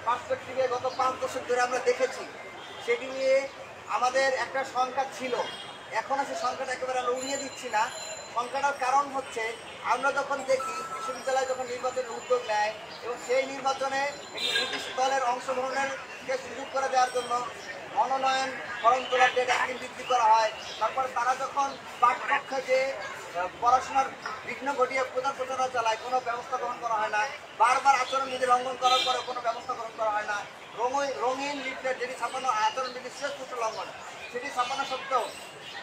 পার্সপেক্টিভে গত 5 দশক ধরে আমরা দেখেছি, সেটি নিয়ে আমাদের একটা সংখ্যা ছিল। এখনও সেই সংখ্যাটা একেবারে আমরা উড়িয়ে দিচ্ছি না। সংখ্যাটার কারণ হচ্ছে আমরা যখন দেখি বিশ্ববিদ্যালয় যখন নির্বাচনের উদ্যোগ নেয় এবং সেই নির্বাচনে একটি নির্দিষ্ট দলের অংশগ্রহণের সুযোগ করে দেওয়ার জন্য মনোনয়ন ফরম তোলার ডেট একদিন বৃদ্ধি করা হয়। তারপরে তারা যখন পাঠকক্ষে যে পড়াশোনার বিঘ্ন ঘটিয়ে প্রচারণা চালায়, কোনো ব্যবস্থা গ্রহণ করা হয় না। বারবার আচরণবিধি লঙ্ঘন করার পরে কোনো ব্যবস্থা গ্রহণ করা হয় না। রঙিন লিফলেট যেটি ছাপানো আচরণবিধি সুস্পষ্ট লঙ্ঘন, সেটি ছাপানো সত্ত্বেও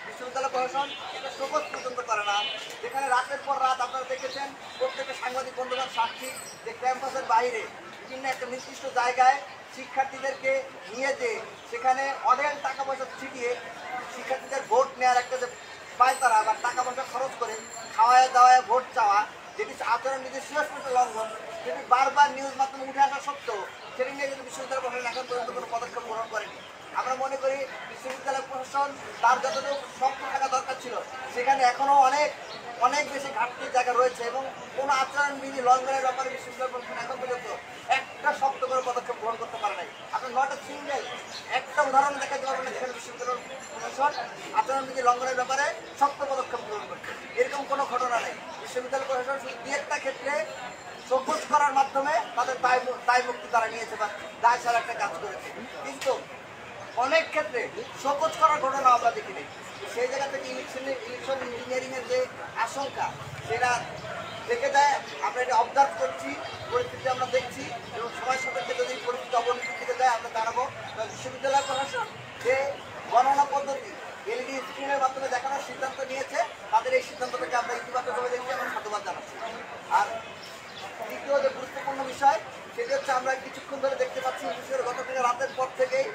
বিশ্ববিদ্যালয় প্রশাসন এটা শোকজ পর্যন্ত করে না। যেখানে রাতের পর রাত আপনারা দেখেছেন, প্রত্যেকটা সাংবাদিক বন্ধুবান সাক্ষী যে ক্যাম্পাসের বাইরে বিভিন্ন একটা নির্দিষ্ট জায়গায় শিক্ষার্থীদেরকে নিয়ে যে সেখানে অনেক টাকা পয়সা ছিটিয়ে শিক্ষার্থীদের ভোট নেওয়ার একটা যে পায়তারা বা টাকা পয়সা খরচ করে খাওয়ায় দাওয়ায় ভোট চাওয়া, যেটি আচরণবিধির সুস্পষ্ট লঙ্ঘন, যেটি বারবার নিউজ মাধ্যমে উঠে আসা সত্ত্বেও সেটি নিয়ে কিন্তু বিশ্ববিদ্যালয় প্রশাসন এখন পর্যন্ত কোনো পদক্ষেপ গ্রহণ করেনি। আমরা মনে করি বিশ্ববিদ্যালয় প্রশাসন তার যতটুকু শক্ত থাকা দরকার ছিল সেখানে এখনও অনেক বেশি ঘাটতির জায়গা রয়েছে এবং কোনো আচরণবিধি লঙ্ঘনের ব্যাপারে বিশ্ববিদ্যালয় প্রশাসন এখন পর্যন্ত একটা শক্ত করে পদক্ষেপ গ্রহণ করতে পারে নাই। আপনার নট এ সিঙ্গেল একটা উদাহরণ দেখাতে পারবেন না যেখানে বিশ্ববিদ্যালয় প্রশাসন আচরণবিধি লঙ্ঘনের ব্যাপারে শক্ত পদক্ষেপ গ্রহণ করছে, এরকম কোনো ঘটনা নেই। বিশ্ববিদ্যালয় প্রশাসন শুধু দু একটা ক্ষেত্রে সবুজ করার মাধ্যমে তাদের দায় মুক্তি তারা নিয়েছে বা দায় ছাড়া একটা কাজ করেছে, কিন্তু অনেক ক্ষেত্রে সবুজ করার ঘটনা আমরা দেখিনি। সেই জায়গা থেকে ইলেকশন ইঞ্জিনিয়ারিংয়ের যে আশঙ্কা সেটা থেকে যায়। আমরা এটা অবজার্ভ করছি, পরিস্থিতি আমরা দেখছি এবং সময় সাপেক্ষে যদি পরিস্থিতি অবনতির দিকে যায় আমরা জানাবো। বিশ্ববিদ্যালয় প্রশাসন যে গণনা পদ্ধতি এলইডি স্ক্রিনের মাধ্যমে দেখানোর সিদ্ধান্ত নিয়েছে, তাদের এই সিদ্ধান্তটাকে আমরা ইতিবাচকভাবে দেখছি এবং সাধুবাদ জানাচ্ছি। আর দ্বিতীয় যে গুরুত্বপূর্ণ বিষয় সেটি হচ্ছে আমরা কিছুক্ষণ ধরে দেখতে পাচ্ছি বিশেষ করে গত থেকে রাতের পর থেকেই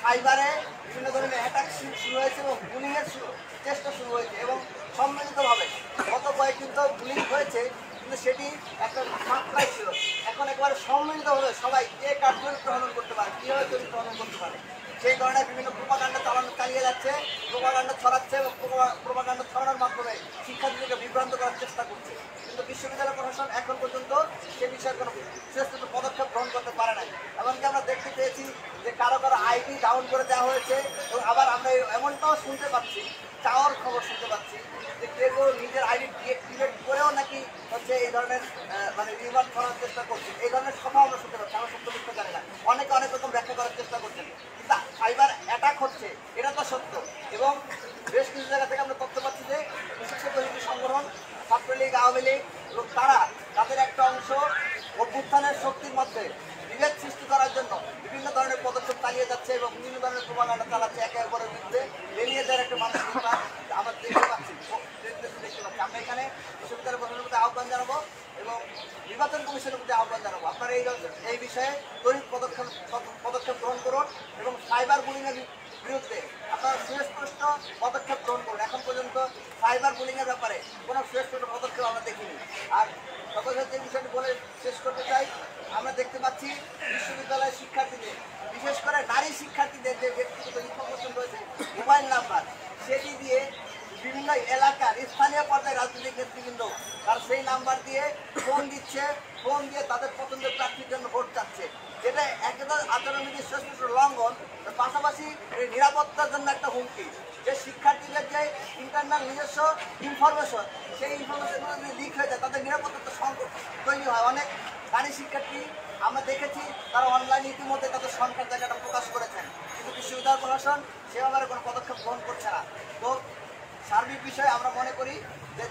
সাইবারে বিভিন্ন ধরনের অ্যাটাক শুরু হয়েছে এবং বুলিংয়ের চেষ্টা শুরু হয়েছে এবং সম্মিলিতভাবে গত কয়েকদিন তো বুলিং হয়েছে, কিন্তু সেটি একটা মাত্রায় ছিল। এখন একেবারে সম্মিলিতভাবে সবাই কে কার চরিত্র হনন করতে পারে, কীভাবে চরিত্র হনন করতে পারে, সেই ধরনের বিভিন্ন প্রোপাগান্ডা চালিয়ে যাচ্ছে, প্রোপাগান্ডা ছড়াচ্ছে এবং প্রোপাগান্ডা ছড়ানোর মাধ্যমে শিক্ষার্থীদেরকে বিভ্রান্ত করার চেষ্টা করছে। কিন্তু বিশ্ববিদ্যালয় প্রশাসন এখন পর্যন্ত সে বিষয়ে কোনো শ্রেষ্ঠ পদক্ষেপ গ্রহণ করতে পারে নাই। এমনকি আমরা দেখতে পেয়েছি যে কারো আইডি ডাউন করে দেওয়া হয়েছে এবং আবার আমরা এমনটাও শুনতে পাচ্ছি, চাওয়ার খবর শুনতে পাচ্ছি যে কেউ নিজের আইডি ডিএক্টিভেট করেও নাকি হচ্ছে এই ধরনের মানে রিভার্ট করার চেষ্টা করছে। এই ধরনের কথা আমরা শুনতে পাচ্ছি, আমরা সত্য মিথ্যা জানি না, অনেকে অনেক রকম ব্যাখ্যা করার চেষ্টা করছেন, কিন্তু সাইবার অ্যাটাক হচ্ছে এটা তো সত্য। এবং বেশ কিছু জায়গা থেকে আমরা তথ্য পাচ্ছি যে বিশেষ হিন্দু সংগঠন ছাত্রলীগ, আওয়ামী লীগ এবং তারা তাদের একটা অংশ অভ্যুত্থানের শক্তির মধ্যে বিভেদ সৃষ্টি করার জন্য বিভিন্ন ধরনের পদক্ষেপ চালিয়ে যাচ্ছে এবং বিভিন্ন ধরনের প্রমাণাটা চালাচ্ছে একে অপরের বিরুদ্ধে লেলিয়ে দেওয়ার একটা মানসিকতা আমরা দেখতে পাচ্ছি। আমরা এখানে বিশ্ববিদ্যালয় প্রশাসনের প্রতি আহ্বান জানাবো এবং নির্বাচন কমিশনের প্রতি আহ্বান জানাবো, আপনারা এই বিষয়ে তড়িৎ পদক্ষেপ গ্রহণ করুন এবং সাইবার বুলিংয়ের বিরুদ্ধে আপনারা সুস্পষ্ট পদক্ষেপ গ্রহণ করুন। এখন পর্যন্ত সাইবার বুলিংয়ের ব্যাপারে কোনো সুস্পষ্ট পদক্ষেপ আমরা দেখিনি। আর সকল যে বিষয়টি বলে শেষ করতে চাই, আমরা দেখতে পাচ্ছি বিশ্ববিদ্যালয়ের শিক্ষার্থীদের, বিশেষ করে নারী শিক্ষার্থীদের যে ব্যক্তিগত ইনফরমেশন রয়েছে, মোবাইল নাম্বার, সেটি দিয়ে বিভিন্ন এলাকার স্থানীয় পর্যায়ে রাজনৈতিক নেতৃবৃন্দ তার সেই নাম্বার দিয়ে ফোন দিচ্ছে, ফোন দিয়ে তাদের পছন্দের প্রার্থীর জন্য ভোট চাচ্ছে, যেটা একেবারে আচরণবিধির সুস্পষ্ট লঙ্ঘন, পাশাপাশি নিরাপত্তার জন্য একটা হুমকি। যে শিক্ষার্থীদের যে ইন্টারনাল নিজস্ব ইনফরমেশন, সেই ইনফরমেশনগুলো যদি লিক হয়ে যায় তাদের নিরাপত্তা সংকট তৈরি হয়। অনেক নারী শিক্ষার্থী আমরা দেখেছি তারা অনলাইনে ইতিমধ্যে তাদের সংখ্যার জায়গাটা প্রকাশ করেছেন, কিন্তু বিশ্ববিদ্যালয় প্রশাসন সে ব্যাপারে কোনো পদক্ষেপ গ্রহণ করছে না। তো সার্বিক বিষয়ে আমরা মনে করি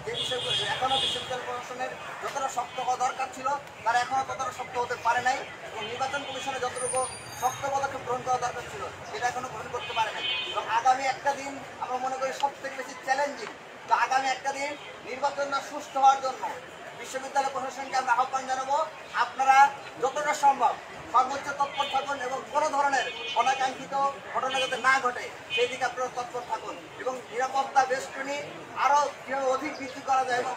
যে বিষয়গুলো এখনও বিশ্ববিদ্যালয় প্রশাসনের যতটা শক্ত হওয়া দরকার ছিল তারা এখনও ততটা শক্ত হতে পারে নাই এবং নির্বাচন কমিশনে যতটুকু শক্ত পদক্ষেপ গ্রহণ করা দরকার ছিল সেটা এখনও গ্রহণ করতে পারে নাই। এবং আগামী একটা দিন আমরা মনে করি সবথেকে বেশি চ্যালেঞ্জিং। তো আগামী একটা দিন নির্বাচনটা সুষ্ঠু হওয়ার জন্য বিশ্ববিদ্যালয় প্রশাসনকে আমরা আহ্বান জানাবো, আপনারা যতটা সম্ভব সর্বোচ্চ তৎপর থাকুন এবং কোনো ধরনের অনাকাঙ্ক্ষিত ঘটনা যাতে না ঘটে সেই দিকে আপনারা তৎপর থাকুন এবং নিরাপত্তা বেষ্টনী আরও কীভাবে অধিক বৃদ্ধি করা যায় এবং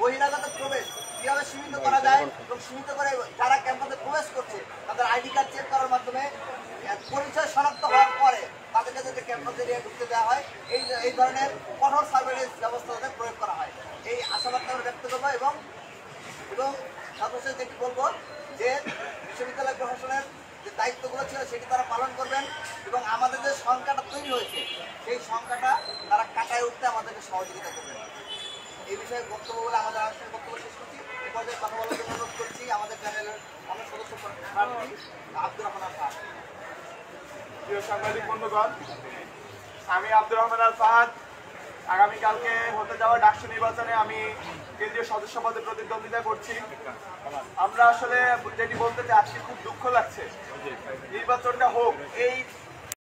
বহিরাগত প্রবেশ কীভাবে সীমিত করা যায় এবং সীমিত করে যারা ক্যাম্পাসে প্রবেশ করছে তাদের আইডি কার্ড চেক করার মাধ্যমে পরিচয় শনাক্ত হওয়ার পরে তাদেরকে যাতে ক্যাম্পাস এরিয়ায় ঢুকতে দেওয়া হয়, এই ধরনের কঠোর সার্ভেলেন্স ব্যবস্থা যাতে প্রয়োগ করা হয়, এই আশাবাদ আমরা ব্যক্ত করবো। এবং সর্বশেষ যেটি বলবো যে বিশ্ববিদ্যালয় প্রশাসনের দায়িত্বগুলো ছিল সেটি তারা পালন করবেন এবং আমাদের যে সংখ্যাটা তৈরি হয়েছে সেই সংখ্যাটা তারা কাটায় উঠতে আমাদেরকে সহযোগিতা করবেন। এই বিষয়ে বক্তব্য বলে আমাদের আনুষ্ঠানিক বক্তব্য শেষ করছি। এ পর্যায়ে কথা বলার জন্য অনুরোধ করছি আমাদের চ্যানেলের অনেক সদস্য প্রার্থী আব্দুর রহমান আল ফাহাদ। প্রিয় সাংবাদিক বন্ধুগণ, আমি আব্দুর রহমান আল ফাহাদ আগামীকালকে হতে যাওয়া ডাকসু নির্বাচনে আমি কেন্দ্রীয় সদস্য পদে প্রতিদ্বন্দ্বিতা করছি। আমরা আসলে যেটি বলতে চাই, আজকে খুব দুঃখ লাগছে, নির্বাচনটা হোক, এই